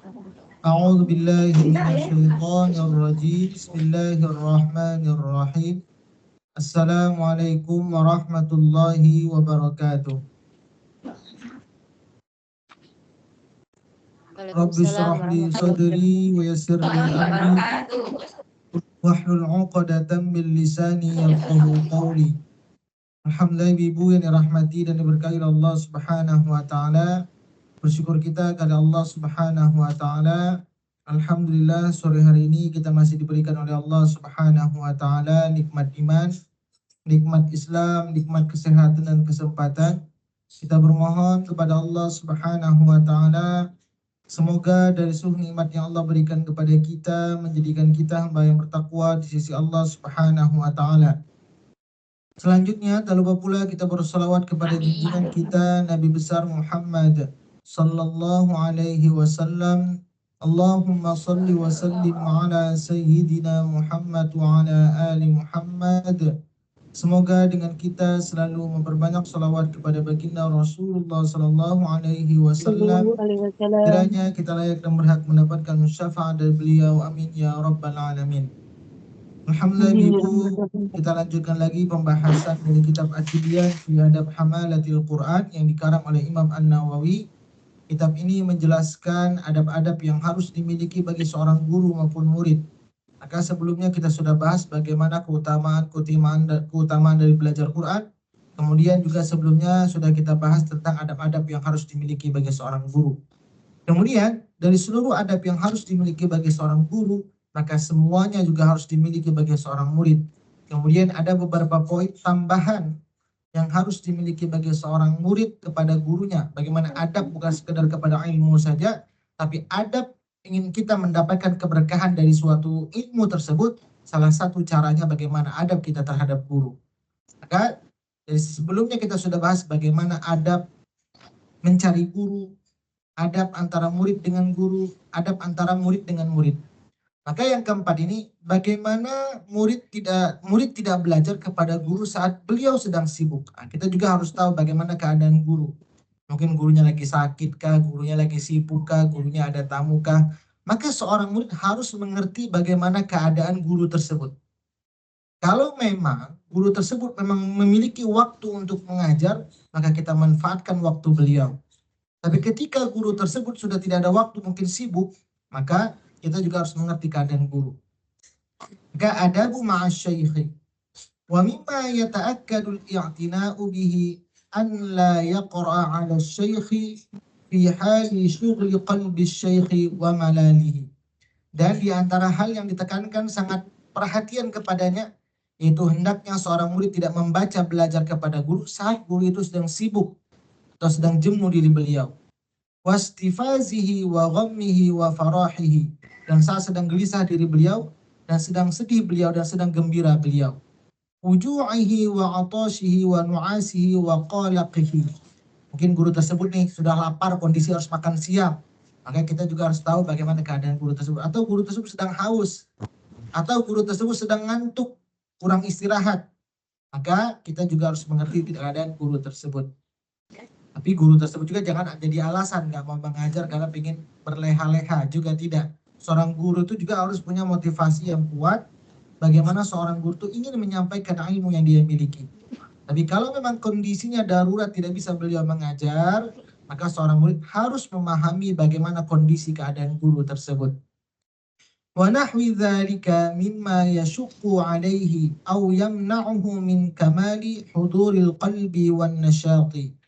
أعوذ بالله من الشيطان الرجيم بسم الله الرحمن الرحيم السلام عليكم ورحمة الله وبركاته رب Waalaikumsalam اشرح لي warahmatullahi صدري ويسر لي أمري واحلل عقدة من لساني يفقه قولي. Alhamdulillah ibu yang dirahmati dan diberkahi oleh Allah Subhanahu wa taala. Bersyukur kita kepada Allah Subhanahu wa taala. Alhamdulillah sore hari ini kita masih diberikan oleh Allah Subhanahu wa taala nikmat iman, nikmat Islam, nikmat kesehatan dan kesempatan. Kita bermohon kepada Allah Subhanahu wa taala semoga dari seluruh nikmat yang Allah berikan kepada kita menjadikan kita hamba yang bertakwa di sisi Allah Subhanahu wa taala. Selanjutnya, tak lupa pula kita bersalawat kepada junjungan kita Nabi besar Muhammad sallallahu alaihi wasallam. Allahumma salli wa sallim ala sayyidina Muhammad wa ala ali Muhammad. Semoga dengan kita selalu memperbanyak salawat kepada baginda Rasulullah sallallahu alaihi wasallam. Kiranya kita layak dan berhak mendapatkan syafaat dari beliau. Amin ya rabbal alamin. Alhamdulillah ibu, kita lanjutkan lagi pembahasan dari kitab At-Tibyan fi Adab Hamalatil Quran yang dikarang oleh Imam An-Nawawi. Kitab ini menjelaskan adab-adab yang harus dimiliki bagi seorang guru maupun murid. Maka sebelumnya kita sudah bahas bagaimana keutamaan dari belajar Quran. Kemudian juga sebelumnya sudah kita bahas tentang adab-adab yang harus dimiliki bagi seorang guru. Kemudian dari seluruh adab yang harus dimiliki bagi seorang guru, maka semuanya juga harus dimiliki bagi seorang murid. Kemudian ada beberapa poin tambahan yang harus dimiliki bagi seorang murid kepada gurunya. Bagaimana adab bukan sekedar kepada ilmu saja, tapi adab ingin kita mendapatkan keberkahan dari suatu ilmu tersebut. Salah satu caranya bagaimana adab kita terhadap guru. Maka dari sebelumnya kita sudah bahas bagaimana adab mencari guru, adab antara murid dengan guru, adab antara murid dengan murid. Maka yang keempat ini, bagaimana murid tidak belajar kepada guru saat beliau sedang sibuk. Nah, kita juga harus tahu bagaimana keadaan guru. Mungkin gurunya lagi sakit kah, gurunya lagi sibuk kah, gurunya ada tamu kah. Maka seorang murid harus mengerti bagaimana keadaan guru tersebut. Kalau memang guru tersebut memang memiliki waktu untuk mengajar, maka kita manfaatkan waktu beliau. Tapi ketika guru tersebut sudah tidak ada waktu, mungkin sibuk, maka kita juga harus mengerti keadaan guru. Maka adabu ma'asyaikhi. Wa mimma yata'akkadul i'tina'u bihi an la yaqra'a 'ala syaikhi fi hali syughli qalbi syaikhi wa malalihi. Dan di antara hal yang ditekankan sangat perhatian kepadanya, yaitu hendaknya seorang murid tidak membaca belajar kepada guru saat guru itu sedang sibuk atau sedang jenuh diri beliau. Wastifazihi wa ghammihi wa farahihi, dan saat sedang gelisah diri beliau dan sedang sedih beliau dan sedang gembira beliau. Wuju'ihi wa atashihi wa nu'asihi wa qalaqihi. Mungkin guru tersebut nih sudah lapar, kondisi harus makan siang. Maka kita juga harus tahu bagaimana keadaan guru tersebut. Atau guru tersebut sedang haus, atau guru tersebut sedang ngantuk, kurang istirahat. Maka kita juga harus mengerti keadaan guru tersebut. Tapi guru tersebut juga jangan jadi alasan nggak mau mengajar karena ingin berleha-leha, juga tidak. Seorang guru itu juga harus punya motivasi yang kuat. Bagaimana seorang guru itu ingin menyampaikan ilmu yang dia miliki. Tapi kalau memang kondisinya darurat tidak bisa beliau mengajar, maka seorang murid harus memahami bagaimana kondisi keadaan guru tersebut. Wa nahwi dzalika mimma yashuqqu alaihi aw yamna'uhu min kamali huduril qalbi wan nasyati.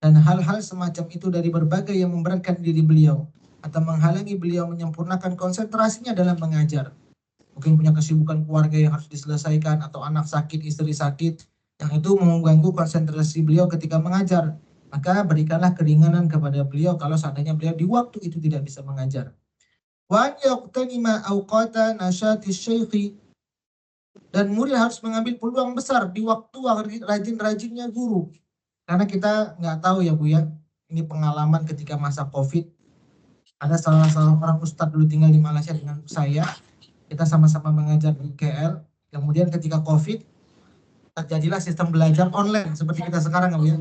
Dan hal-hal semacam itu dari berbagai yang memberatkan diri beliau atau menghalangi beliau menyempurnakan konsentrasinya dalam mengajar. Mungkin punya kesibukan keluarga yang harus diselesaikan, atau anak sakit, istri sakit, yang itu mengganggu konsentrasi beliau ketika mengajar. Maka berikanlah keringanan kepada beliau kalau seandainya beliau di waktu itu tidak bisa mengajar. Wa yaqtanima awqata nasyati syaikhi, dan murid harus mengambil peluang besar di waktu rajin-rajinnya guru. Karena kita nggak tahu ya Bu ya, ini pengalaman ketika masa COVID. Ada salah seorang ustadz dulu tinggal di Malaysia dengan saya. Kita sama-sama mengajar di KL. Kemudian ketika COVID, terjadilah sistem belajar online seperti kita sekarang ya Bu ya.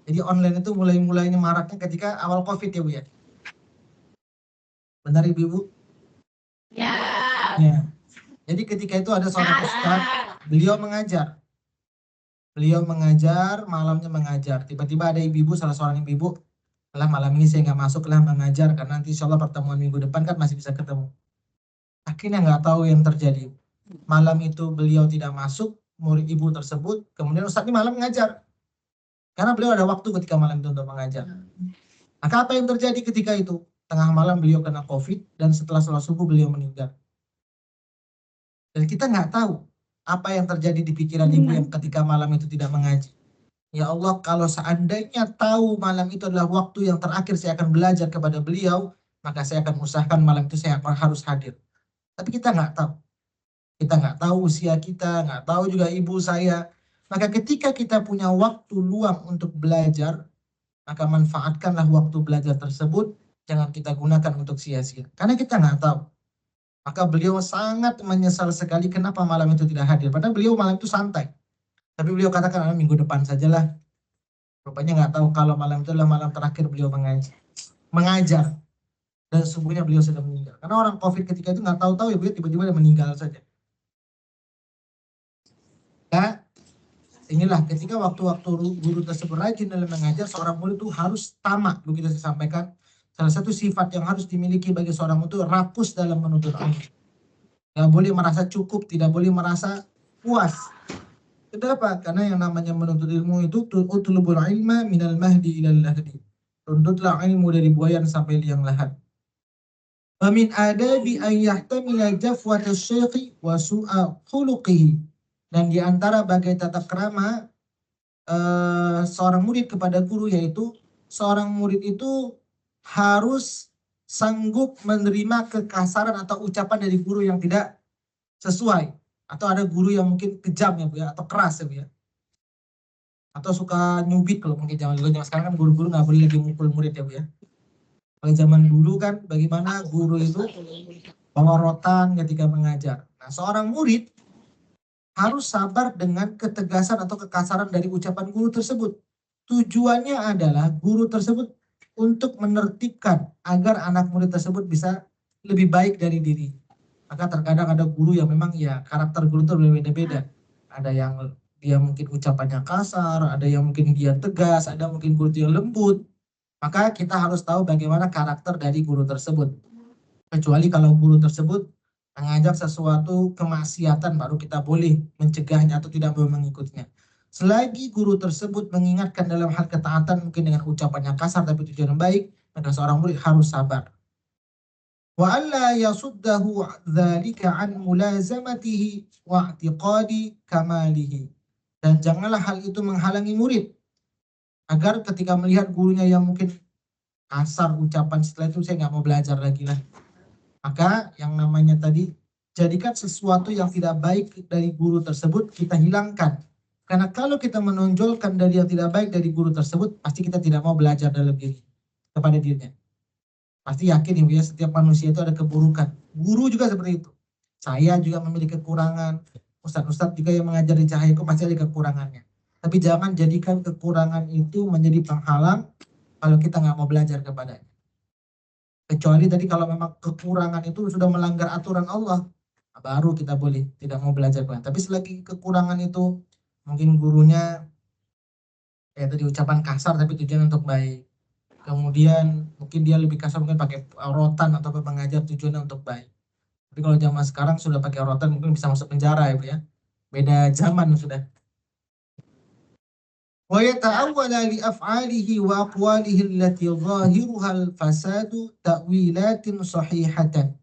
Jadi online itu mulainya maraknya ketika awal COVID ya Bu ya. Benar Ibu? Ya. Ya. Jadi ketika itu ada seorang ustaz, beliau mengajar. Malamnya mengajar. Tiba-tiba ada ibu-ibu, salah seorang ibu-ibu, lah malam ini saya nggak masuk lah mengajar, karena nanti insya Allah pertemuan minggu depan kan masih bisa ketemu. Akhirnya nggak tahu yang terjadi. Malam itu beliau tidak masuk, murid ibu tersebut, kemudian ustaz ini malam mengajar. Karena beliau ada waktu ketika malam itu untuk mengajar. Maka apa yang terjadi ketika itu? Tengah malam beliau kena COVID, dan setelah sholat subuh beliau meninggal. Dan kita nggak tahu apa yang terjadi di pikiran ibu yang ketika malam itu tidak mengaji. Ya Allah, kalau seandainya tahu malam itu adalah waktu yang terakhir saya akan belajar kepada beliau, maka saya akan usahakan malam itu saya harus hadir. Tapi kita nggak tahu. Kita nggak tahu usia kita, nggak tahu juga ibu saya. Maka ketika kita punya waktu luang untuk belajar, maka manfaatkanlah waktu belajar tersebut. Jangan kita gunakan untuk sia-sia. Karena kita nggak tahu. Maka beliau sangat menyesal sekali kenapa malam itu tidak hadir. Padahal beliau malam itu santai. Tapi beliau katakan minggu depan sajalah. Rupanya nggak tahu kalau malam itu adalah malam terakhir beliau mengajar. Dan subuhnya beliau sudah meninggal. Karena orang COVID ketika itu nggak tahu-tahu ya beliau tiba-tiba meninggal saja. Ya, inilah ketika waktu-waktu guru tersebut rajin dalam mengajar, seorang murid itu harus tamak. Begitu saya sampaikan, salah satu sifat yang harus dimiliki bagi seorang murid itu rakus dalam menuntut ilmu. Tidak boleh merasa cukup, tidak boleh merasa puas. Kenapa? Karena yang namanya menuntut ilmu itu utlubul ilma minal mahdi ilal lahdi. Tuntutlah ilmu dari buayan sampai liang lahat. Wa min adabi an yahtamila jafwata syekhi wa su'a khuluqihi. Dan di antara bagai tata krama seorang murid kepada guru, yaitu seorang murid itu harus sanggup menerima kekasaran atau ucapan dari guru yang tidak sesuai. Atau ada guru yang mungkin kejam ya Bu ya, atau keras ya Bu ya. Atau suka nyubit kalau mungkin zaman dulu. Sekarang kan guru-guru nggak boleh lagi mukul murid ya Bu ya. Kalau zaman dulu kan bagaimana guru itu bawa rotan ketika mengajar. Nah, seorang murid harus sabar dengan ketegasan atau kekasaran dari ucapan guru tersebut. Tujuannya adalah guru tersebut untuk menertibkan agar anak murid tersebut bisa lebih baik dari diri. Maka terkadang ada guru yang memang ya karakter guru itu berbeda-beda. Ada yang dia mungkin ucapannya kasar, ada yang mungkin dia tegas, ada mungkin guru yang lembut. Maka kita harus tahu bagaimana karakter dari guru tersebut. Kecuali kalau guru tersebut mengajak sesuatu kemaksiatan, baru kita boleh mencegahnya atau tidak boleh mengikutinya. Selagi guru tersebut mengingatkan dalam hal ketaatan mungkin dengan ucapan yang kasar tapi tujuan yang baik, maka seorang murid harus sabar. Wa alla yasuddahu dzalika an mulazamatihi wa i'tiqadi kamalihi. Dan janganlah hal itu menghalangi murid agar ketika melihat gurunya yang mungkin kasar ucapan, setelah itu saya nggak mau belajar lagi lah. Maka yang namanya tadi, jadikan sesuatu yang tidak baik dari guru tersebut kita hilangkan. Karena kalau kita menonjolkan dari yang tidak baik dari guru tersebut, pasti kita tidak mau belajar dalam diri kepada dirinya. Pasti yakin ya, setiap manusia itu ada keburukan. Guru juga seperti itu. Saya juga memiliki kekurangan. Ustadz-ustadz juga yang mengajar di Cahayaku pasti ada kekurangannya. Tapi jangan jadikan kekurangan itu menjadi penghalang kalau kita nggak mau belajar kepadanya. Kecuali tadi kalau memang kekurangan itu sudah melanggar aturan Allah, baru kita boleh tidak mau belajar. Tapi selagi kekurangan itu mungkin gurunya kayak tadi ucapan kasar tapi tujuan untuk baik. Kemudian mungkin dia lebih kasar, mungkin pakai rotan atau pengajar tujuannya untuk baik. Tapi kalau zaman sekarang sudah pakai rotan mungkin bisa masuk penjara ya Bu ya. Beda zaman sudah. Wa yata'awwala li af'alihi wa aqwalihi allati zahiruha al-fasadu ta'wilatin sahihatan.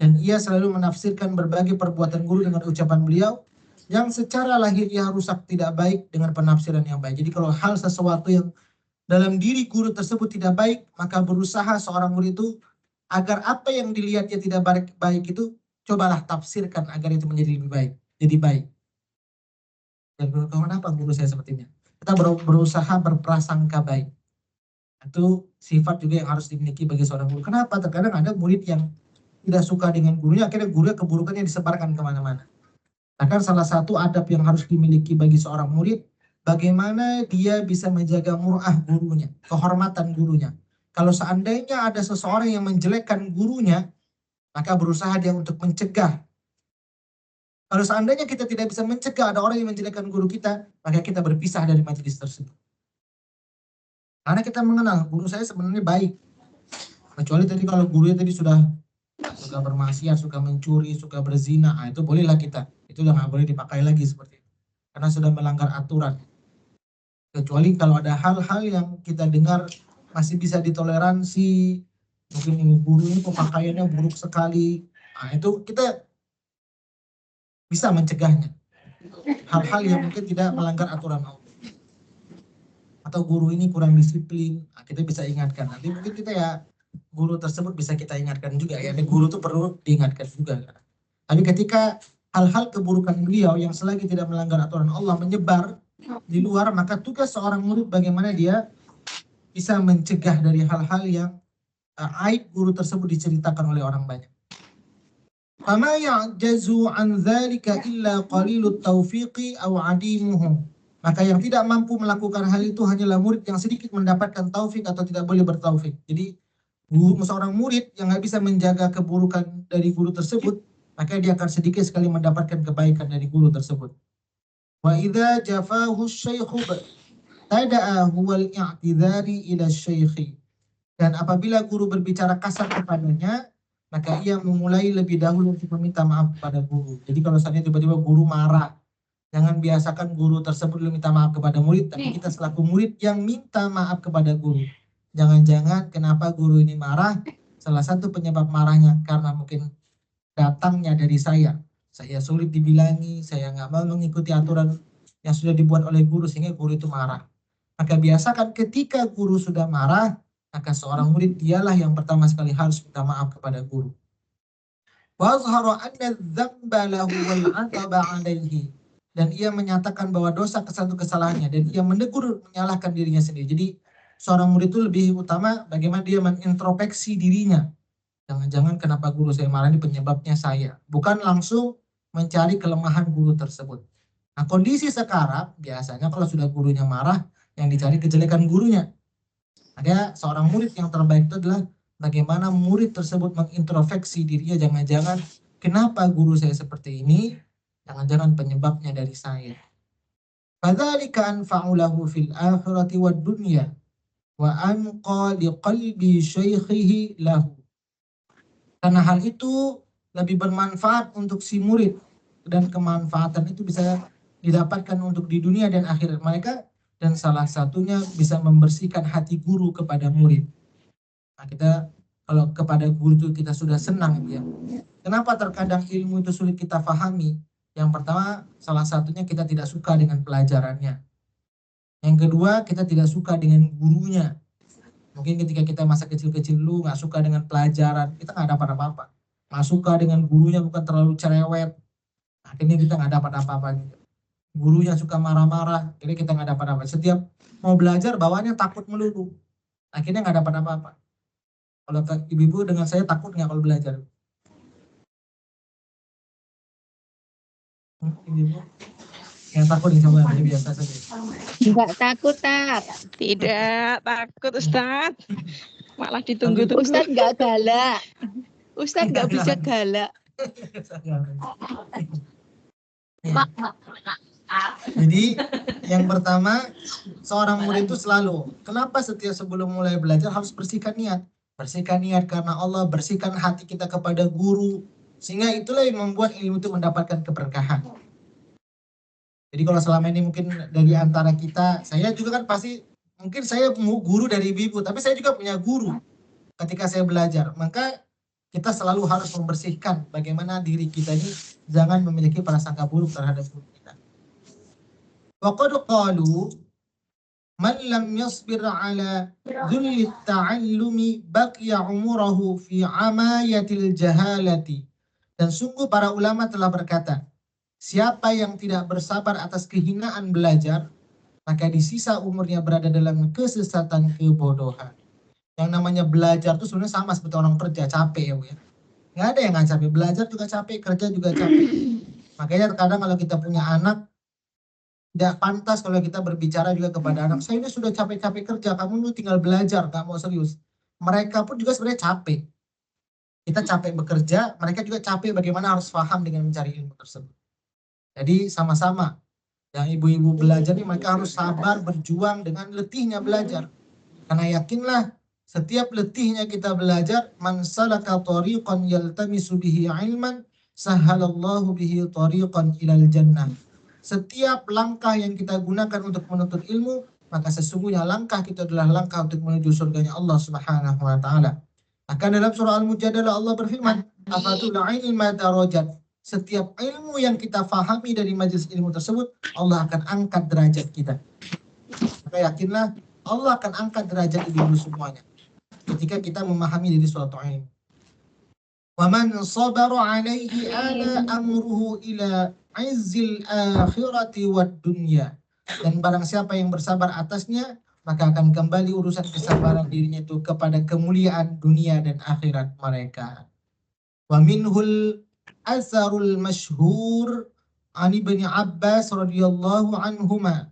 Dan ia selalu menafsirkan berbagai perbuatan guru dengan ucapan beliau yang secara lahirnya rusak tidak baik dengan penafsiran yang baik. Jadi kalau hal sesuatu yang dalam diri guru tersebut tidak baik, maka berusaha seorang murid itu agar apa yang dilihatnya tidak baik itu, cobalah tafsirkan agar itu menjadi lebih baik, jadi baik. Dan kenapa guru saya sepertinya? Kita berusaha berprasangka baik. Itu sifat juga yang harus dimiliki bagi seorang guru. Kenapa? Terkadang ada murid yang tidak suka dengan gurunya, akhirnya gurunya keburukannya disebarkan kemana-mana. Bahkan salah satu adab yang harus dimiliki bagi seorang murid, bagaimana dia bisa menjaga mur'ah gurunya, kehormatan gurunya. Kalau seandainya ada seseorang yang menjelekkan gurunya, maka berusaha dia untuk mencegah. Kalau seandainya kita tidak bisa mencegah ada orang yang menjelekkan guru kita, maka kita berpisah dari majelis tersebut. Karena kita mengenal guru saya sebenarnya baik. Kecuali tadi kalau gurunya tadi suka bermaksiat, suka mencuri, suka berzina, itu bolehlah kita. Itu udah nggak boleh dipakai lagi seperti itu. Karena sudah melanggar aturan. Kecuali kalau ada hal-hal yang kita dengar masih bisa ditoleransi, mungkin ini guru ini pemakaiannya buruk sekali, itu kita bisa mencegahnya. Hal-hal yang mungkin tidak melanggar aturan Allah. Atau guru ini kurang disiplin, kita bisa ingatkan. Nanti mungkin kita ya guru tersebut bisa kita ingatkan juga ya. Guru itu perlu diingatkan juga. Tapi ketika hal-hal keburukan beliau yang selagi tidak melanggar aturan Allah menyebar di luar, maka tugas seorang murid bagaimana dia bisa mencegah dari hal-hal yang aib guru tersebut diceritakan oleh orang banyak. Fama ya'jazu an dzalika illa qalilut taufiqi aw adimuhu. Maka yang tidak mampu melakukan hal itu hanyalah murid yang sedikit mendapatkan taufik atau tidak boleh bertaufik. Jadi seorang murid yang nggak bisa menjaga keburukan dari guru tersebut, maka dia akan sedikit sekali mendapatkan kebaikan dari guru tersebut. Wa idza jafahu syaikhu tada'a huwal i'tidhari ila syaikhi. Dan apabila guru berbicara kasar kepadanya, maka ia memulai lebih dahulu untuk meminta maaf kepada guru. Jadi kalau seandainya tiba-tiba guru marah, jangan biasakan guru tersebut minta maaf kepada murid, tapi kita selaku murid yang minta maaf kepada guru. Jangan-jangan kenapa guru ini marah, salah satu penyebab marahnya karena mungkin datangnya dari saya. Saya sulit dibilangi, saya nggak mau mengikuti aturan yang sudah dibuat oleh guru sehingga guru itu marah. Maka biasakan ketika guru sudah marah, maka seorang murid dialah yang pertama sekali harus minta maaf kepada guru. Wazhara anna dzamba lahu wal 'ataba 'alaihi. Dan ia menyatakan bahwa dosa satu kesalahannya dan ia menegur menyalahkan dirinya sendiri. Jadi seorang murid itu lebih utama bagaimana dia menintrospeksi dirinya. Jangan-jangan kenapa guru saya marah ini penyebabnya saya. Bukan langsung mencari kelemahan guru tersebut. Nah kondisi sekarang biasanya kalau sudah gurunya marah yang dicari kejelekan gurunya. Ada seorang murid yang terbaik itu adalah bagaimana murid tersebut mengintrospeksi dirinya, jangan-jangan kenapa guru saya seperti ini, jangan-jangan penyebabnya dari saya. Fadzalika anfa'u lahu fil akhirati wad dunya wa anqa liqalbi syaikhihi lahu. Karena hal itu lebih bermanfaat untuk si murid dan kemanfaatan itu bisa didapatkan untuk di dunia dan akhirat mereka, dan salah satunya bisa membersihkan hati guru kepada murid. Nah, kita kalau kepada guru itu kita sudah senang ya. Kenapa terkadang ilmu itu sulit kita pahami? Yang pertama, salah satunya kita tidak suka dengan pelajarannya. Yang kedua, kita tidak suka dengan gurunya. Mungkin ketika kita masa kecil-kecil dulu nggak suka dengan pelajaran, kita nggak dapat apa-apa. Nggak suka dengan gurunya, bukan terlalu cerewet. Akhirnya kita nggak dapat apa-apa gitu. Gurunya suka marah-marah, jadi kita nggak dapat apa-apa. Setiap mau belajar bawaannya takut melulu. Akhirnya nggak dapat apa-apa. Kalau ibu-ibu dengan saya takut nggak kalau belajar? Ibu yang takut nih sama yang biasa saja. Enggak takut, Tat. Tidak takut, Ustaz. Malah ditunggu-tunggu. Ustaz enggak galak. Ustaz enggak bisa galak. Jadi yang pertama, seorang murid itu selalu, kenapa setiap sebelum mulai belajar harus bersihkan niat? Bersihkan niat karena Allah, bersihkan hati kita kepada guru. Sehingga itulah yang membuat ilmu itu mendapatkan keberkahan. Jadi kalau selama ini mungkin dari antara kita, saya juga kan pasti, mungkin saya guru dari ibu, tapi saya juga punya guru ketika saya belajar. Maka kita selalu harus membersihkan bagaimana diri kita ini jangan memiliki prasangka buruk terhadap guru kita. Wa qad qalu man lam yasbir ala dhulli ta'allumi baqiya umurahu fi amayatil jahalati. Dan sungguh para ulama telah berkata, siapa yang tidak bersabar atas kehinaan belajar, maka di sisa umurnya berada dalam kesesatan kebodohan. Yang namanya belajar itu sebenarnya sama seperti orang kerja, capek ya Bu ya. Nggak ada yang nggak capek, belajar juga capek, kerja juga capek. Makanya terkadang kalau kita punya anak, tidak pantas kalau kita berbicara juga kepada anak, saya ini sudah capek-capek kerja, kamu tinggal belajar, nggak mau serius. mereka pun juga sebenarnya capek. Kita capek bekerja, mereka juga capek bagaimana harus paham dengan mencari ilmu tersebut. Jadi sama-sama. Yang ibu-ibu belajar nih mereka harus sabar berjuang dengan letihnya belajar. Karena yakinlah setiap letihnya kita belajar, man salaka tariqan yaltamisu bihi ilman, sahhalallahu bihi tariqan ilal jannah. Setiap langkah yang kita gunakan untuk menuntut ilmu, maka sesungguhnya langkah kita adalah langkah untuk menuju surganya Allah Subhanahu wa taala. Maka dalam surah Al-Mujadalah Allah berfirman, afatul ilma darajat. Setiap ilmu yang kita fahami dari majelis ilmu tersebut, Allah akan angkat derajat kita. Maka yakinlah Allah akan angkat derajat ibu semuanya ketika kita memahami dari suatu ilmu. Wa man sabara alaihi ala amruhu ila izzil akhirati wad dunya. Dan barang siapa yang bersabar atasnya, maka akan kembali urusan kesabaran dirinya itu kepada kemuliaan dunia dan akhirat mereka. Wa minhul asarul masyhur an Ibnu Abbas radhiyallahu anhuma,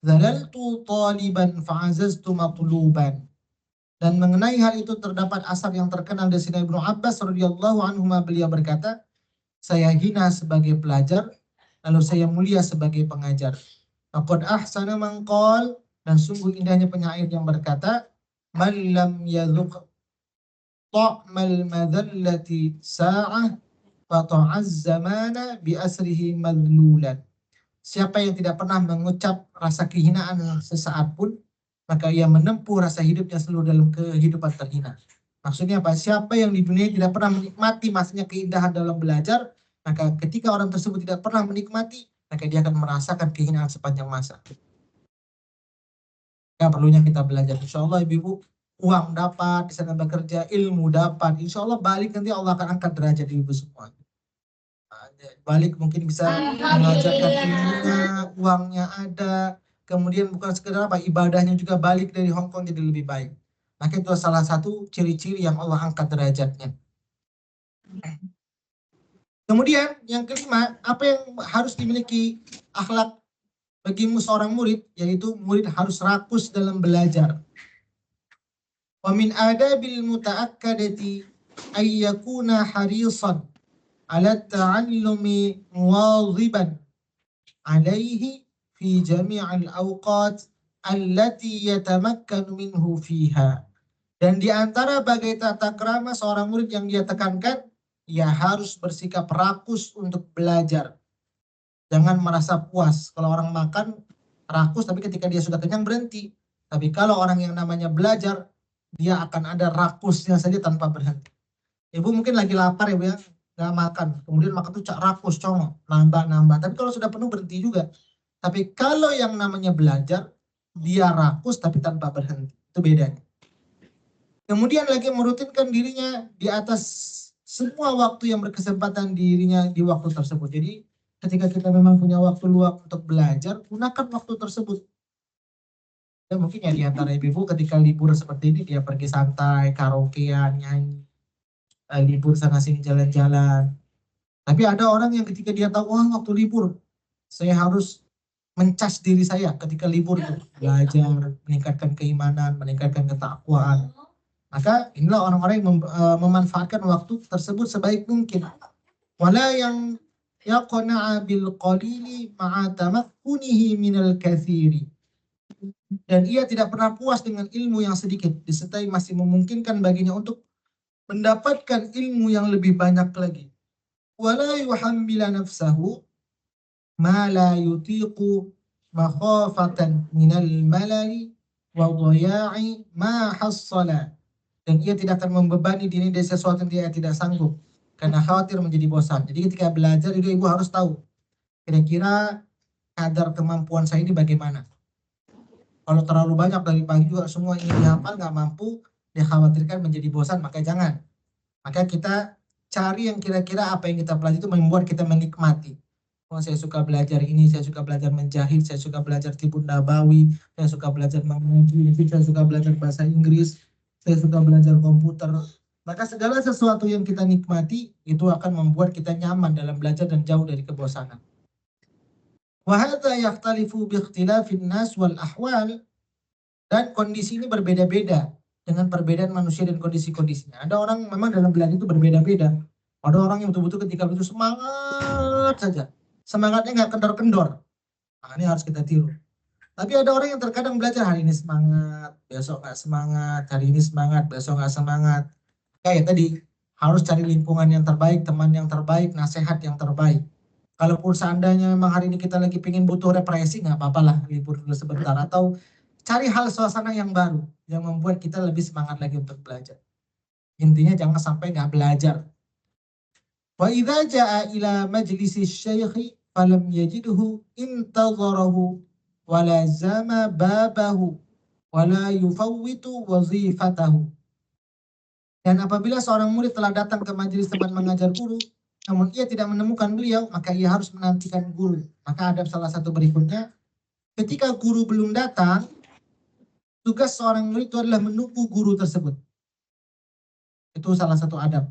zalaltu taliban fa'azaztu matluban. Dan mengenai hal itu terdapat asar yang terkenal dari Sayyidina Ibnu Abbas radhiyallahu anhuma, beliau berkata, saya hina sebagai pelajar, lalu saya mulia sebagai pengajar. Faqad ahsana man qala, dan sungguh indahnya penyair yang berkata, man lam yadhuq ta'mal madallati sa'ah fa ta'az zamana bi asrihi madlulan. Siapa yang tidak pernah mengucap rasa kehinaan sesaat pun, maka ia menempuh rasa hidupnya seluruh dalam kehidupan terhina. Maksudnya apa? Siapa yang di dunia tidak pernah menikmati masanya keindahan dalam belajar, maka ketika orang tersebut tidak pernah menikmati, maka dia akan merasakan kehinaan sepanjang masa. Ya, perlunya kita belajar. Insya Allah ibu-ibu, uang dapat, di sana bekerja, ilmu dapat. Insya Allah balik nanti Allah akan angkat derajat ibu semua. Balik mungkin bisa mengajarkan ilmunya, uangnya ada, kemudian bukan sekedar apa, ibadahnya juga balik dari Hong Kong jadi lebih baik. Maka itu salah satu ciri-ciri yang Allah angkat derajatnya. Kemudian yang kelima, apa yang harus dimiliki akhlak bagimu seorang murid, yaitu murid harus rakus dalam belajar. Wa min adabil muta'akkadati ay yakuna harisan ala ta'allumi muwadhiban alaihi fi jami'il awqat allati yatamakkanu minhu fiha. Dan di antara bagai tata krama seorang murid yang dia tekankan, ia harus bersikap rakus untuk belajar. Jangan merasa puas. Kalau orang makan rakus, tapi ketika dia sudah kenyang berhenti. Tapi kalau orang yang namanya belajar, dia akan ada rakusnya saja tanpa berhenti. Ibu mungkin lagi lapar ya Bu ya, nggak makan. Kemudian makan tuh rakus, congok, nambah. Tapi kalau sudah penuh berhenti juga. Tapi kalau yang namanya belajar, dia rakus tapi tanpa berhenti. Itu bedanya. Kemudian lagi merutinkan dirinya di atas semua waktu yang berkesempatan dirinya di waktu tersebut. Jadi ketika kita memang punya waktu luang untuk belajar, gunakan waktu tersebut. Ya, mungkin ya di antara ibu ketika libur seperti ini dia pergi santai, karaokean, nyanyi, libur sana sini jalan-jalan. Tapi ada orang yang ketika dia tahu, wah waktu libur, saya harus mencas diri saya ketika libur itu. Belajar, meningkatkan keimanan, meningkatkan ketakwaan. Maka inilah orang-orang yang memanfaatkan waktu tersebut sebaik mungkin. Wala yang yaqna'a bil qalili ma'a tamakkunihi minal katsiri. Dan ia tidak pernah puas dengan ilmu yang sedikit, disertai masih memungkinkan baginya untuk mendapatkan ilmu yang lebih banyak lagi. Wala yuhammila nafsahu ma la yutiqu makhafatan minal malali wa dhaya'i ma hassala. Dan ia tidak akan membebani diri dari sesuatu yang dia tidak sanggup karena khawatir menjadi bosan. Jadi ketika belajar itu ibu harus tahu kira-kira kadar kemampuan saya ini bagaimana. Kalau terlalu banyak dari pagi juga semua ingin dihafal, nggak mampu, dikhawatirkan menjadi bosan, maka jangan. Maka kita cari yang kira-kira apa yang kita pelajari itu membuat kita menikmati. Oh, saya suka belajar ini, saya suka belajar menjahit, saya suka belajar timbun nabawi, saya suka belajar mengaji, saya suka belajar bahasa Inggris, saya suka belajar komputer. Maka segala sesuatu yang kita nikmati itu akan membuat kita nyaman dalam belajar dan jauh dari kebosanan. Wa hadza yakhtalifu bi ikhtilafin nas wal ahwal. Dan kondisi ini berbeda-beda dengan perbedaan manusia dan kondisi-kondisinya. Ada orang memang dalam belajar itu berbeda-beda. Ada orang yang betul-betul ketika itu semangat saja. Semangatnya nggak kendor-kendor. Nah, ini harus kita tiru. Tapi ada orang yang terkadang belajar hari ini semangat, besok nggak semangat, hari ini semangat, besok nggak semangat. Kayak tadi, harus cari lingkungan yang terbaik, teman yang terbaik, nasihat yang terbaik. Kalaupun seandainya memang hari ini kita lagi pingin butuh represi, nggak apa-apa lah, libur dulu sebentar. Atau cari hal suasana yang baru, yang membuat kita lebih semangat lagi untuk belajar. Intinya jangan sampai nggak belajar. Wa idza jaa ila majlisi syaikh falam yajidhu intadharahu wa lazama babahu wa la yufawwitu wazifatahu. Dan apabila seorang murid telah datang ke majelis tempat mengajar guru, namun ia tidak menemukan beliau, maka ia harus menantikan guru. Maka ada salah satu berikutnya, ketika guru belum datang, tugas seorang murid itu adalah menunggu guru tersebut. Itu salah satu adab.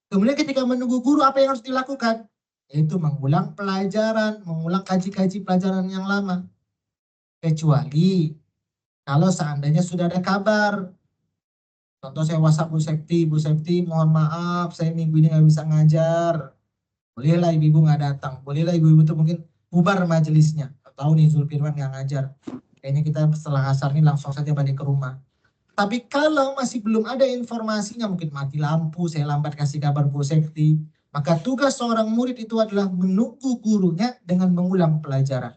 Kemudian ketika menunggu guru, apa yang harus dilakukan? Yaitu mengulang pelajaran, mengulang kaji-kaji pelajaran yang lama. Kecuali kalau seandainya sudah ada kabar. Contoh saya WhatsApp Bu Septi, mohon maaf saya minggu ini nggak bisa ngajar. Bolehlah ibu-ibu nggak datang. Bolehlah ibu-ibu itu mungkin bubar majelisnya. Tahu nih Zulfirman nggak ngajar. Kayaknya kita setelah asar ini langsung saja balik ke rumah. Tapi kalau masih belum ada informasinya, mungkin mati lampu, saya lambat kasih kabar Bu Septi, maka tugas seorang murid itu adalah menunggu gurunya dengan mengulang pelajaran.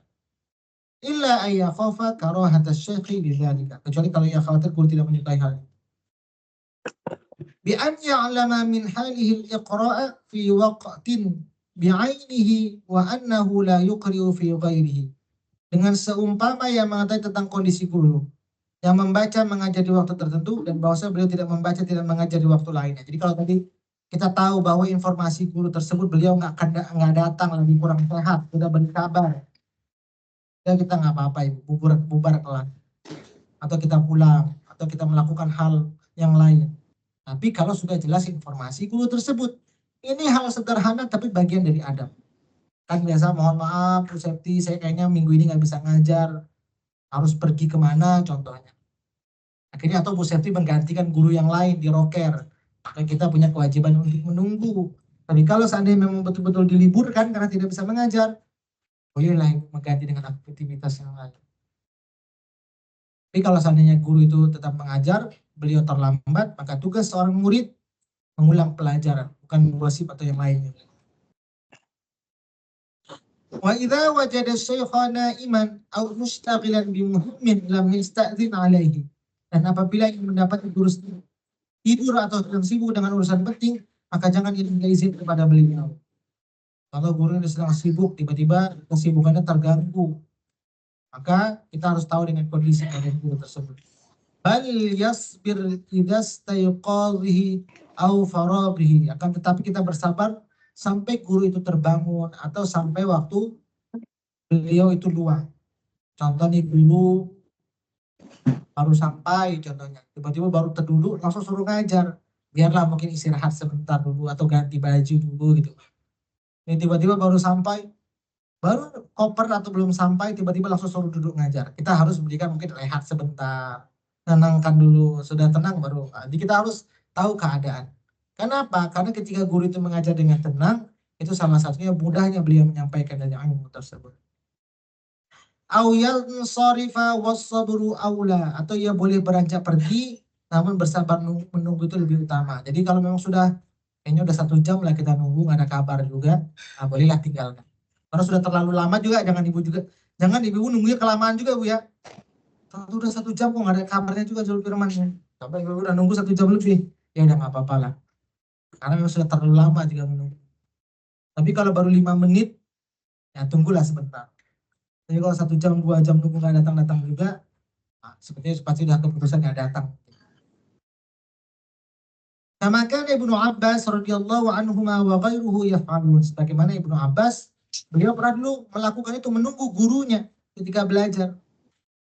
Illa ayyakhafa karahata syekhi bidzalika. Kecuali kalau ia khawatir guru tidak menyukai hal ini. Bi an ya'lama min halihi al-iqra'a fi waqtin bi'ainihi wa annahu la yuqri'u fi ghairihi. Dengan seumpama yang mengetahui tentang kondisi guru yang membaca mengajar di waktu tertentu dan bahwasanya beliau tidak membaca tidak mengajar di waktu lainnya. Jadi kalau tadi kita tahu bahwa informasi guru tersebut beliau nggak datang, lebih kurang sehat, sudah berkabar, ya kita nggak apa-apa ibu, bubar kelas, atau kita pulang, atau kita melakukan hal yang lain. Tapi kalau sudah jelas informasi guru tersebut, ini hal sederhana tapi bagian dari adab. Kan biasa mohon maaf Bu Septi, saya kayaknya minggu ini nggak bisa ngajar, harus pergi kemana contohnya. Akhirnya atau Bu Septi menggantikan guru yang lain di roker. Maka kita punya kewajiban untuk menunggu. Tapi kalau seandainya memang betul-betul diliburkan karena tidak bisa mengajar, bolehlah mengganti dengan aktivitas yang lain. Tapi kalau seandainya guru itu tetap mengajar, beliau terlambat, maka tugas seorang murid mengulang pelajaran, bukan gosip atau yang lainnya. Wa idza wajada syaikha na'iman aw mustaghilan bi muhimmin lam yasta'dhin alaihi. Dan apabila ingin mendapat guru tidur atau sedang sibuk dengan urusan penting, maka jangan minta izin kepada beliau. Kalau guru sedang sibuk, tiba-tiba kesibukannya terganggu, maka kita harus tahu dengan kondisi dari guru tersebut. Bal yasbir idza stayqadhihi aw faraghihi. Akan tetapi kita bersabar sampai guru itu terbangun atau sampai waktu beliau itu luang. Contoh nih guru baru sampai contohnya, tiba-tiba baru terduduk langsung suruh ngajar. Biarlah mungkin istirahat sebentar dulu atau ganti baju dulu gitu. Ini tiba-tiba baru sampai, baru koper atau belum sampai tiba-tiba langsung suruh duduk ngajar. Kita harus berikan mungkin rehat sebentar, tenangkan dulu, sudah tenang baru. Jadi kita harus tahu keadaan. Kenapa? Karena ketika guru itu mengajar dengan tenang, itu salah satunya mudahnya beliau menyampaikan dari ilmu tersebut. Au yansarifa was-sabru aula, atau ia boleh beranjak pergi namun bersabar menunggu itu lebih utama. Jadi kalau memang sudah kayaknya udah 1 jam lah kita nunggu nggak ada kabar juga, nah bolehlah tinggalkan. Karena sudah terlalu lama juga jangan ibu nunggunya kelamaan juga Bu ya. Kalau udah 1 jam kok nggak ada kabarnya juga Zulfirman. Sampai ibu udah nunggu 1 jam lebih, ya udah nggak apa-apa lah. Karena memang sudah terlalu lama juga menunggu. Tapi kalau baru 5 menit, ya tunggulah sebentar. Jadi kalau 1 jam, 2 jam nunggu nggak datang juga, nah, sepertinya pasti sudah keputusan nggak datang. Nah, maka Ibnu Abbas radhiyallahu anhuma wa ghairuhu yaf'alun. Sebagaimana Ibnu Abbas, beliau pernah dulu melakukan itu, menunggu gurunya ketika belajar.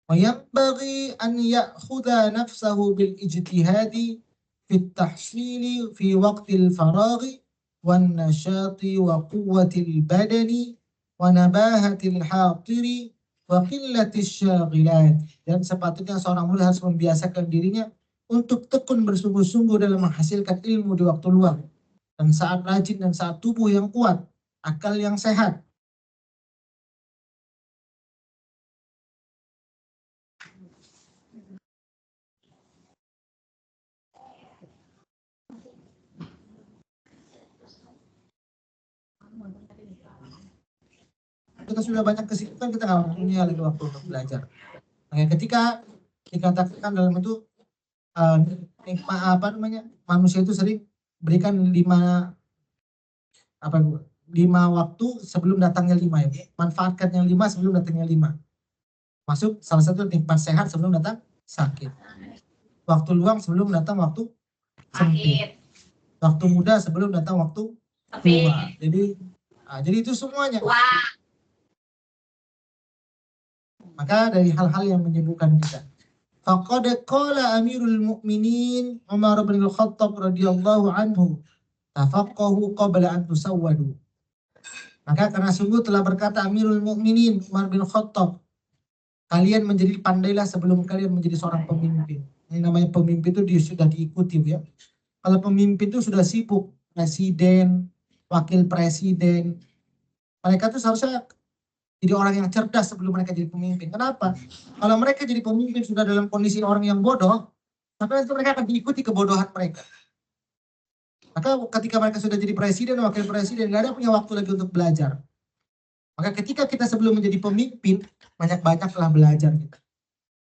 Wa yanbaghi an ya'khudha nafsahu bil ijtihadi fi at-tahsili fi waqtil faraghi wan nashati wa quwwatil badani wa nabahatil hatiri wa qillatis syaghilat. Dan sepatutnya seorang murid harus membiasakan dirinya untuk tekun bersungguh-sungguh dalam menghasilkan ilmu di waktu luang, dan saat rajin dan saat tubuh yang kuat, akal yang sehat. Kita sudah banyak kesibukan, kita nggak punya lagi waktu untuk belajar. Nah, ketika dikatakan dalam itu manusia itu sering berikan 5 waktu sebelum datangnya 5 ya. Manfaatkan yang 5 sebelum datangnya 5. Masuk salah satu nikmat sehat sebelum datang sakit. Waktu luang sebelum datang waktu sempit. Waktu muda sebelum datang waktu tua. Jadi itu semuanya. Maka dari hal-hal yang menyibukkan kita. Faqad qala Amirul Mukminin Umar bin Al-Khattab radhiyallahu anhu, tafaqqahu qabla an tusawwadu. Maka karena sungguh telah berkata Amirul Mukminin Umar bin Khattab, kalian menjadi pandailah sebelum kalian menjadi seorang pemimpin. Ini namanya pemimpin itu sudah diikuti ya. Kalau pemimpin itu sudah sibuk, presiden, wakil presiden, mereka tuh seharusnya jadi orang yang cerdas sebelum mereka jadi pemimpin. Kenapa? Kalau mereka jadi pemimpin sudah dalam kondisi orang yang bodoh, maka itu mereka akan diikuti kebodohan mereka. Maka ketika mereka sudah jadi presiden, wakil presiden, nggak ada punya waktu lagi untuk belajar. Maka ketika kita sebelum menjadi pemimpin, banyak-banyaklah belajar kita.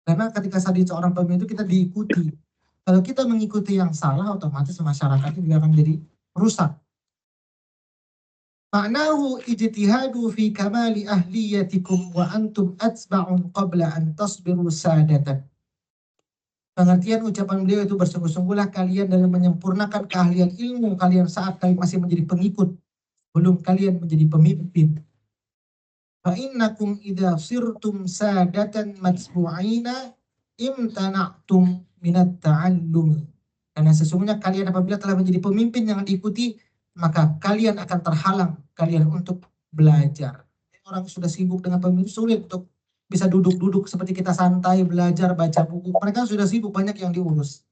Karena ketika saat seorang pemimpin itu kita diikuti. Kalau kita mengikuti yang salah, otomatis masyarakat itu juga akan jadi rusak. Ma'nahu ijtihadu fi kamali ahliyatikum wa antum atsba'un qabla an tasbiru sadatan. Pengertian ucapan beliau itu bersungguh-sungguhlah kalian dalam menyempurnakan keahlian ilmu kalian saat kalian masih menjadi pengikut, belum kalian menjadi pemimpin. Fa innakum idza sirtum sadatan matsbu'ina imtana'tum minat ta'allum. Karena sesungguhnya kalian apabila telah menjadi pemimpin yang diikuti, maka kalian akan terhalang kalian untuk belajar. Orang sudah sibuk dengan pemimpin sulit untuk bisa duduk-duduk seperti kita santai belajar baca buku. Mereka sudah sibuk, banyak yang diurus.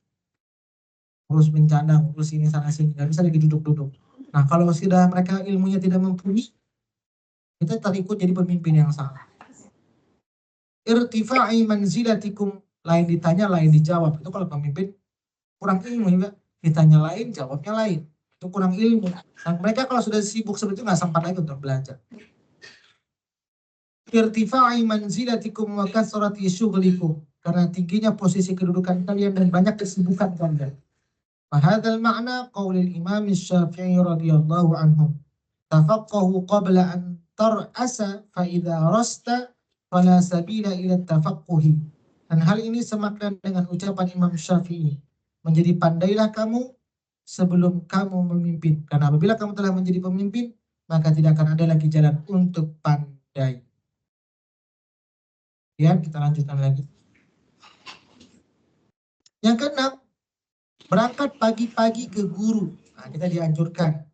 Urus bencana, urus ini sana sini, nggak bisa lagi duduk-duduk. Nah kalau sudah mereka ilmunya tidak mumpuni, kita terikut jadi pemimpin yang salah. Irtifa'i manzilatikum, lain ditanya lain dijawab. Itu kalau pemimpin kurang ilmu juga, ditanya lain jawabnya lain, itu kurang ilmu. Dan mereka kalau sudah sibuk seperti itu nggak sempat lagi untuk belajar. Irtifa'i manzilatikum wa kasrati syughlikum, karena tingginya posisi kedudukan kalian dan banyak kesibukan kalian. Fahadzal ma'na qaulil Imam Syafi'i radhiyallahu anhu, tafaqqahu qabla an tar'asa fa idza rasta fala sabila ila tafaqquhi. Dan hal ini semakna dengan ucapan Imam Syafi'i, menjadi pandailah kamu sebelum kamu memimpin. Karena apabila kamu telah menjadi pemimpin, maka tidak akan ada lagi jalan untuk pandai. Ya, kita lanjutkan lagi. Yang keenam, berangkat pagi-pagi ke guru. Nah, kita dianjurkan.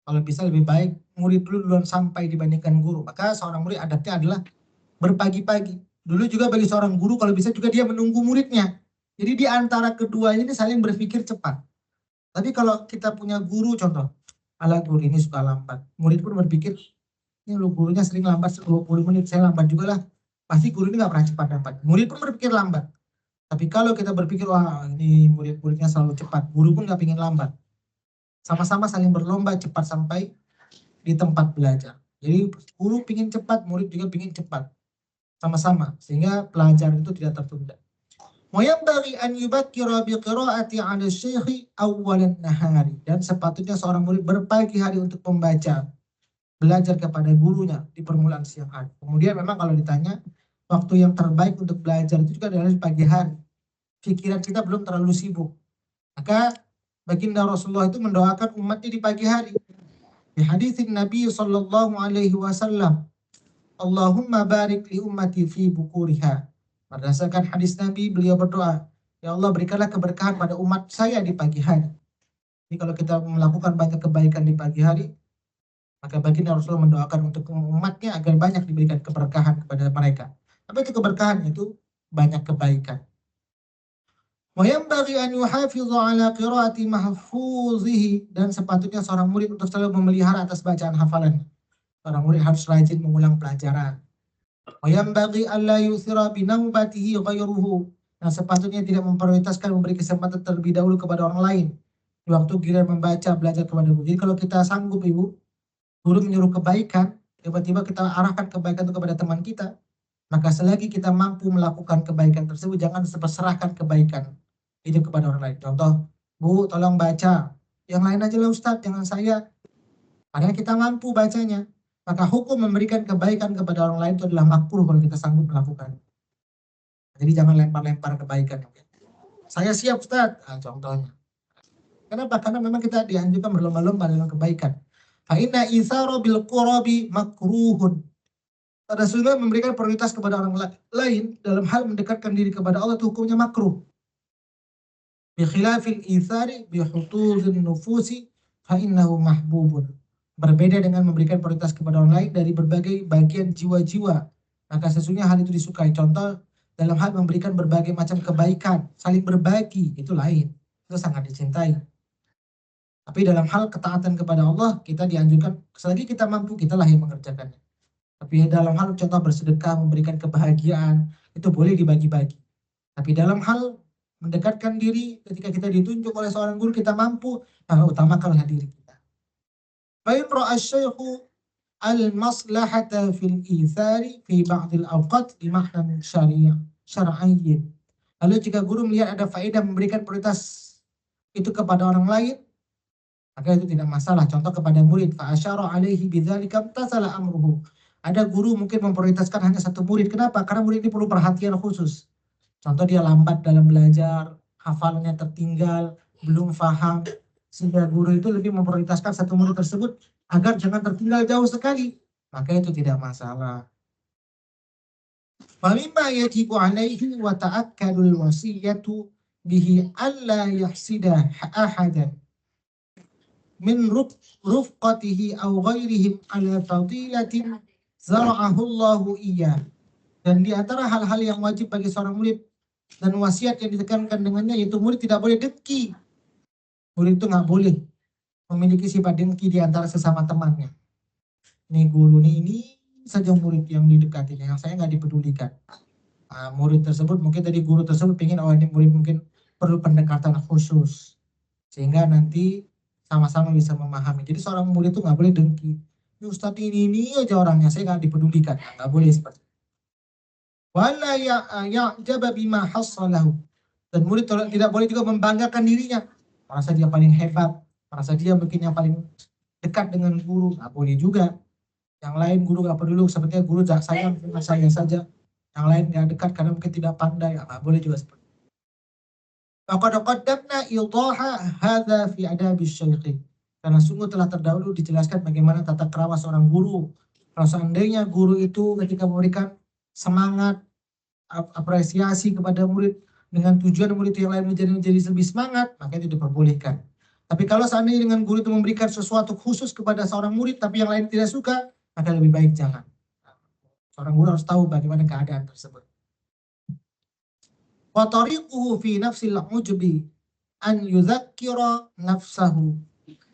Kalau bisa lebih baik murid dulu duluan sampai dibandingkan guru. Maka seorang murid adatnya adalah berpagi-pagi. Dulu juga bagi seorang guru kalau bisa juga dia menunggu muridnya. Jadi di antara kedua ini saling berpikir cepat. Tapi kalau kita punya guru contoh, ala guru ini suka lambat. Murid pun berpikir, ini lu gurunya sering lambat 20 menit, saya lambat juga lah. Pasti guru ini nggak pernah cepat dapat. Murid pun berpikir lambat. Tapi kalau kita berpikir, wah ini murid-muridnya selalu cepat, guru pun nggak ingin lambat. Sama-sama saling berlomba cepat sampai di tempat belajar. Jadi guru pingin cepat, murid juga pingin cepat. Sama-sama, sehingga pelajaran itu tidak tertunda. Wayambaghi an yubakkira bi qira'ati 'ala syekhi awwalan nahari. Dan sepatutnya seorang murid berpagi hari untuk membaca, belajar kepada gurunya di permulaan siang hari. Kemudian memang kalau ditanya, waktu yang terbaik untuk belajar itu juga adalah di pagi hari. Pikiran kita belum terlalu sibuk. Maka baginda Rasulullah itu mendoakan umatnya di pagi hari. Di hadits Nabi sallallahu alaihi wasallam, Allahumma barik li ummati fi bukuriha. Berdasarkan hadis Nabi, beliau berdoa, ya Allah berikanlah keberkahan pada umat saya di pagi hari. Jadi kalau kita melakukan banyak kebaikan di pagi hari, maka baginda Rasulullah mendoakan untuk umatnya agar banyak diberikan keberkahan kepada mereka. Apa itu keberkahan? Itu banyak kebaikan. Wa yanbaghi an yuhafidha ala qiraati mahfuzihi, dan sepatutnya seorang murid untuk selalu memelihara atas bacaan hafalan. Seorang murid harus rajin mengulang pelajaran. Wa yanbaghi alla yuthira bi naubatihi ghairuhu. Nah, sepatutnya tidak memprioritaskan memberi kesempatan terlebih dahulu kepada orang lain di waktu giliran membaca belajar kepada guru. Jadi kalau kita sanggup Ibu, guru menyuruh kebaikan, tiba-tiba kita arahkan kebaikan itu kepada teman kita, maka selagi kita mampu melakukan kebaikan tersebut, jangan serahkan kebaikan itu kepada orang lain. Contoh, Bu, tolong baca. Yang lain aja lah Ustadz, jangan saya. Padahal kita mampu bacanya. Maka hukum memberikan kebaikan kepada orang lain itu adalah makruh kalau kita sanggup melakukan. Jadi jangan lempar-lempar kebaikan. Saya siap Ustadz, contohnya. Kenapa? Karena memang kita dianjurkan berlomba-lomba dalam kebaikan. Fa inna itsara bil qurabi makruhun. Pada sungguh memberikan prioritas kepada orang lain dalam hal mendekatkan diri kepada Allah itu hukumnya makruh. Bi khilafil itsari bi hutuzin nufusi fa innahu mahbubun. Berbeda dengan memberikan prioritas kepada orang lain dari berbagai bagian jiwa-jiwa, maka sesungguhnya hal itu disukai. Contoh, dalam hal memberikan berbagai macam kebaikan, saling berbagi, itu lain. Itu sangat dicintai. Tapi dalam hal ketaatan kepada Allah, kita dianjurkan, selagi kita mampu, kita lah yang mengerjakannya. Tapi dalam hal contoh bersedekah, memberikan kebahagiaan, itu boleh dibagi-bagi. Tapi dalam hal mendekatkan diri, ketika kita ditunjuk oleh seorang guru, kita mampu, maka utamakanlah diri kita. Fa'in ra'a asy-syaikhu al-maslahata fil itsari fi ba'dil awqat bi ma'nan syar'iyyin. Lalu jika guru melihat ada faedah memberikan prioritas itu kepada orang lain, maka itu tidak masalah. Contoh kepada murid, fa asyara alaihi bidzalika tasala amruhu. Ada guru mungkin memprioritaskan hanya satu murid. Kenapa? Karena murid ini perlu perhatian khusus. Contoh dia lambat dalam belajar, hafalannya tertinggal, belum paham, sehingga guru itu lebih memprioritaskan satu murid tersebut agar jangan tertinggal jauh sekali. Maka itu tidak masalah. Wa mimma yajibu alaihi wa ta'akkadul wasiyatu bihi alla yahsida ahadan min rufqatihi aw ghairihim ala fadilatin zara'ahu Allahu iyyah. Dan di antara hal-hal yang wajib bagi seorang murid dan wasiat yang ditekankan dengannya, yaitu murid tidak boleh dengki. Murid itu nggak boleh memiliki sifat dengki di antara sesama temannya. Nih guru nih, ini saja murid yang didekatinya, yang saya nggak dipedulikan. Nah, murid tersebut mungkin tadi guru tersebut pengen, oh ini murid mungkin perlu pendekatan khusus sehingga nanti sama-sama bisa memahami. Jadi seorang murid itu nggak boleh dengki. Ini Ustadz ini aja orangnya, saya nggak dipedulikan. Nggak boleh seperti itu. Wala ya'jaba bima hassalahu. Dan murid tidak boleh juga membanggakan dirinya, merasa dia paling hebat, merasa dia mungkin yang paling dekat dengan guru. Nggak boleh juga. Yang lain guru nggak peduli, sepertinya guru sayang dengan saya saja. Yang lain nggak dekat karena mungkin tidak pandai. Nggak boleh juga seperti itu. Faqad qaddamna idaha hadza fi adabis syaikh. Karena sungguh telah terdahulu dijelaskan bagaimana tata krama seorang guru. Kalau seandainya guru itu ketika memberikan semangat, apresiasi kepada murid dengan tujuan murid yang lain menjadi lebih semangat, maka itu diperbolehkan. Tapi kalau seandainya dengan guru itu memberikan sesuatu khusus kepada seorang murid tapi yang lain tidak suka, maka lebih baik jangan. Seorang guru harus tahu bagaimana keadaan tersebut. Wa tariquhu fi nafsil ujbi an yudzakkira nafsahu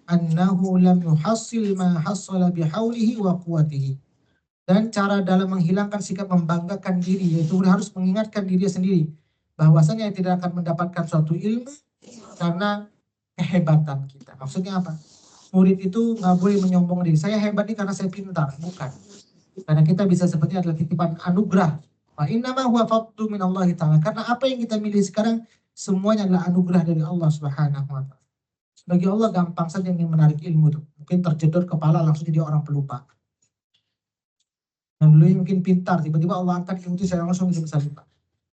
annahu lam yuhassil ma hassala bihaulihi wa quwwatihi. Dan cara dalam menghilangkan sikap membanggakan diri, yaitu harus mengingatkan diri sendiri bahwasanya tidak akan mendapatkan suatu ilmu karena kehebatan kita. Maksudnya apa? Murid itu nggak boleh menyombong diri. Saya hebat nih karena saya pintar. Bukan. Karena kita bisa seperti adalah titipan anugerah. Wa innama huwa fadlu minallahi ta'ala. Karena apa yang kita milih sekarang semuanya adalah anugerah dari Allah Subhanahu wa taala. Bagi Allah gampang saja ingin menarik ilmu itu. Mungkin terjedor kepala langsung jadi orang pelupa. Yang dulu mungkin pintar, tiba-tiba Allah angkat ilmu itu saya langsung bisa lupa.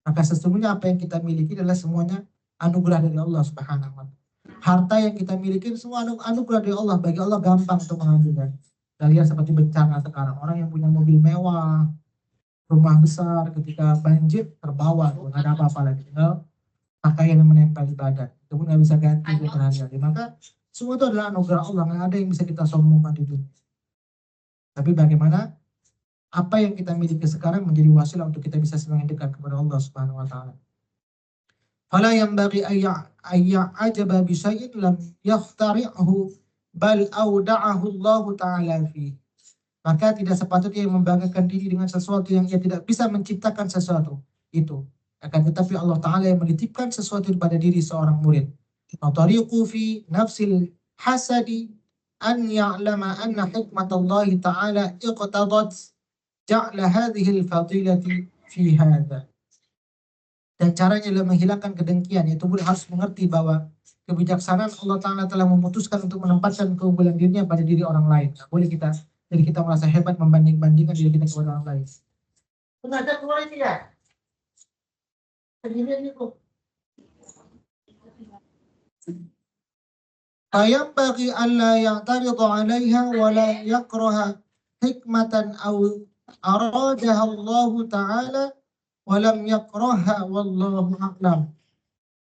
Maka sesungguhnya apa yang kita miliki adalah semuanya anugerah dari Allah Subhanahu wa taala. Harta yang kita miliki semua anugerah dari Allah. Bagi Allah gampang untuk mengambilnya. Kita lihat seperti bencana sekarang, orang yang punya mobil mewah, rumah besar, ketika banjir terbawa, nggak ada apa-apa lagi, tinggal pakaian yang menempel di badan, itu pun nggak bisa ganti berhari-hari. Maka semua itu adalah anugerah Allah, nggak ada yang bisa kita sombongkan di dunia. Tapi bagaimana apa yang kita miliki sekarang menjadi wasilah untuk kita bisa semakin dekat kepada Allah Subhanahu wa taala. Fala yanbaghi ayya'ajaba bi syai'in lam yakhtari'hu bal auda'ahu Allah Ta'ala fi. Maka tidak sepatutnya yang membanggakan diri dengan sesuatu yang ia tidak bisa menciptakan sesuatu itu. Akan tetapi Allah Ta'ala yang menitipkan sesuatu pada diri seorang murid. Tariqu fi nafsil hasadi an ya'lama anna hikmatallahi Ta'ala iqtadat ja'la hadhihi al-fadilati fi hadha. Dan caranya adalah menghilangkan kedengkian, yaitu murid harus mengerti bahwa kebijaksanaan Allah Ta'ala telah memutuskan untuk menempatkan keunggulan dirinya pada diri orang lain. Nah, boleh kita, jadi kita merasa hebat membanding-bandingkan diri kita kepada orang lain. Ada keluar tidak? Begini kok. Fayambaghi alla ya'taridu 'alaiha wa la yakraha hikmatan aw aradaha Allah Ta'ala walam yakraha wallahu a'lam.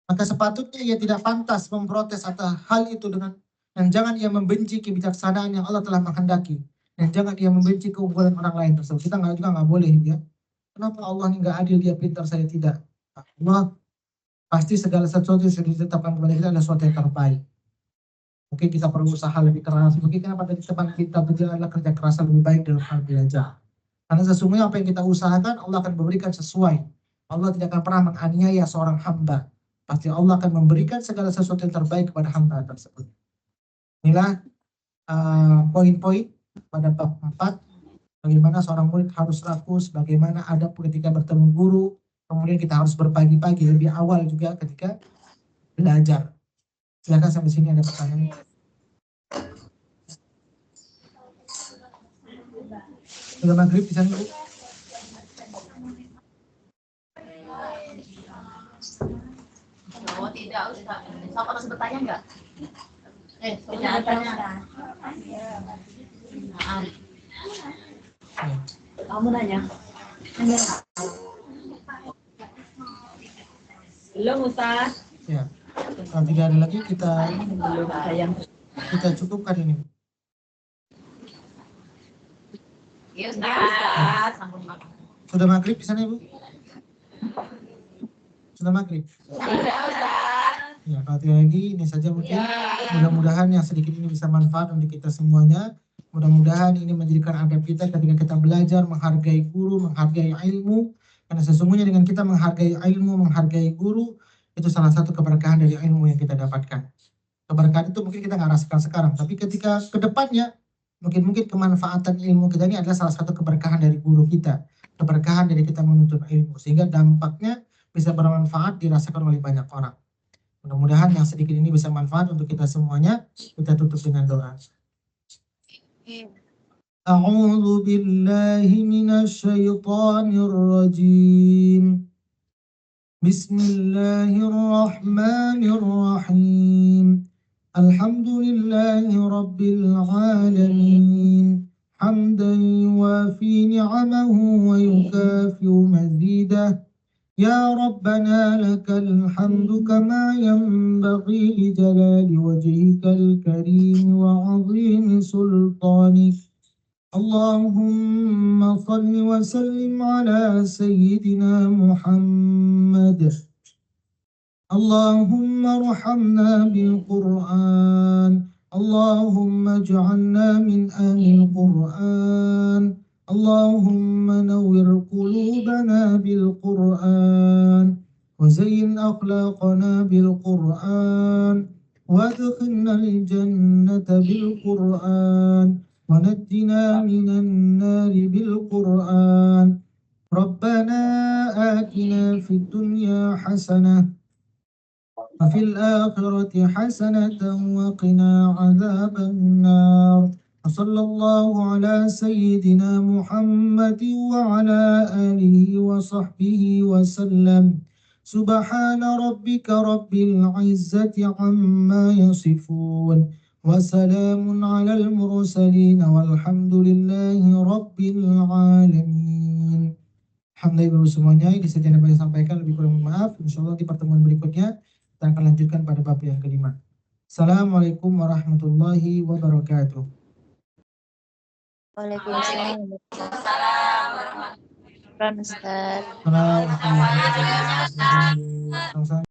Maka sepatutnya ia tidak pantas memprotes atas hal itu dan jangan ia membenci kebijaksanaan yang Allah telah menghendaki, dan jangan ia membenci keunggulan orang lain tersebut. Kita juga nggak boleh ya. Kenapa Allah ini nggak adil, dia pintar, saya tidak? Allah pasti segala sesuatu yang sudah ditetapkan kepada kita adalah sesuatu yang terbaik. Mungkin kita perlu usaha lebih keras. Mungkin kenapa di depan kita berjalan adalah kerja keras lebih baik dalam hal belajar. Karena sesungguhnya apa yang kita usahakan Allah akan memberikan sesuai. Allah tidak akan pernah menganiaya seorang hamba. Pasti Allah akan memberikan segala sesuatu yang terbaik kepada hamba tersebut. Inilah poin-poin pada bab 4. Bagaimana seorang murid harus rakus, bagaimana adab ketika bertemu guru. Kemudian kita harus berpagi-pagi lebih awal juga ketika belajar. Silakan sampai sini ada pertanyaan. Sudah maghrib di sana, Bu? Oh tidak, Ustaz. Sama harus bertanya enggak? Tidak bertanya. Kamu nanya? Belum, Ustaz. Ya. Kalau tidak ada lagi kita cukupkan ini. Iya, Ustaz. Sudah maghrib di sana, Ibu? Sudah maghrib? Sudah, Ustaz. Ya, kalau tidak lagi ini saja mungkin. Mudah-mudahan yang sedikit ini bisa manfaat untuk kita semuanya. Mudah-mudahan ini menjadikan adab kita ketika kita belajar, menghargai guru, menghargai ilmu. Karena sesungguhnya dengan kita menghargai ilmu, menghargai guru, itu salah satu keberkahan dari ilmu yang kita dapatkan. Keberkahan itu mungkin kita nggak rasakan sekarang, tapi ketika ke depannya, mungkin kemanfaatan ilmu kita ini adalah salah satu keberkahan dari guru kita. Keberkahan dari kita menuntut ilmu. Sehingga dampaknya bisa bermanfaat dirasakan oleh banyak orang. Mudah-mudahan yang sedikit ini bisa manfaat untuk kita semuanya. Kita tutup dengan doa. A'udzu billahi minasy syaithanir rajim. Bismillahirrahmanirrahim. Alhamdulillahi rabbil alamin. Hamdan yuwafi ni'amahu wa yukafi'u mazidah. Ya Rabbana lakal hamdu kama yanbaghi li jalali wajhikal karim wa 'azimi sultanik. Allahumma salli wa sallim ala sayyidina Muhammad. Allahumma arhamna bil Qur'an. Allahumma ij'alna min ahli Qur'an. Allahumma nawwir qulubana bil Qur'an. Wa zayyin akhlaqana bil Qur'an. Wa adkhilna al jannata bil Qur'an. ونجنا من النار بالقرآن ربنا آتنا في الدنيا حسنة وفي الآخرة حسنة وقنا عذاب النار وصلى الله على سيدنا محمد وعلى آله وصحبه وسلم سبحان ربك رب العزة عما يصفون وسلام على المرسلين والحمد لله رب العالمين. Alhamdulillah semuanya, ini saja yang dapat saya sampaikan, lebih kurang maaf. Insyaallah di pertemuan berikutnya kita akan lanjutkan pada bab yang kelima. Assalamualaikum warahmatullahi wabarakatuh. Waalaikumsalam. Assalamualaikum. Ustaz. Assalamualaikum warahmatullahi wabarakatuh.